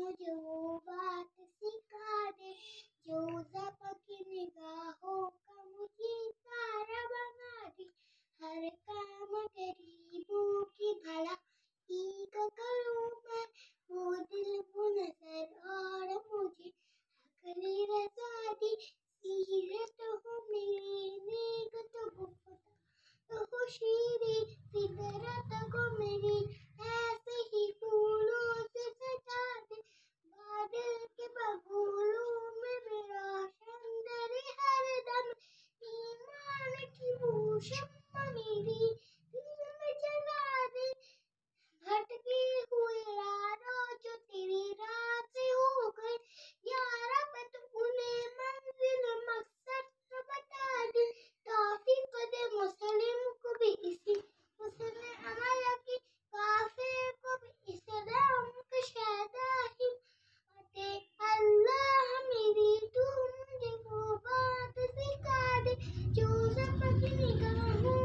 مجھے وہ بات سکھا دے جو ذبح کی نگاہوں کا مجھے تارا بنا دے. ہر کام غریبوں کی بھلائی کا کروں میں، وہ دل وہ نظر اور مجھے عقلی رضا دی. سیرت ہو میری نیک تو گفتار ہو شیریں، فطرت کو میری ایسے ہی پھولوں سے سجا دے. بادل کے ببولوں میں میرا روشن ہر دم، ایمان کی وہ شمع میری دل میں جلا دے. بھٹکے ہوئے یاروں جو تیری راہ سے ہو گئے، یا رب تو انہیں منزل مقصد تو بتا دے. توفیق دے مسلم کو بھی اسی حسن عمل کی، کافر کو بھی اسلام کا شہدا ہمت دے. اللہ میری تو مجھے وہ بات سکھا دے جو ذبح کی نگاہوں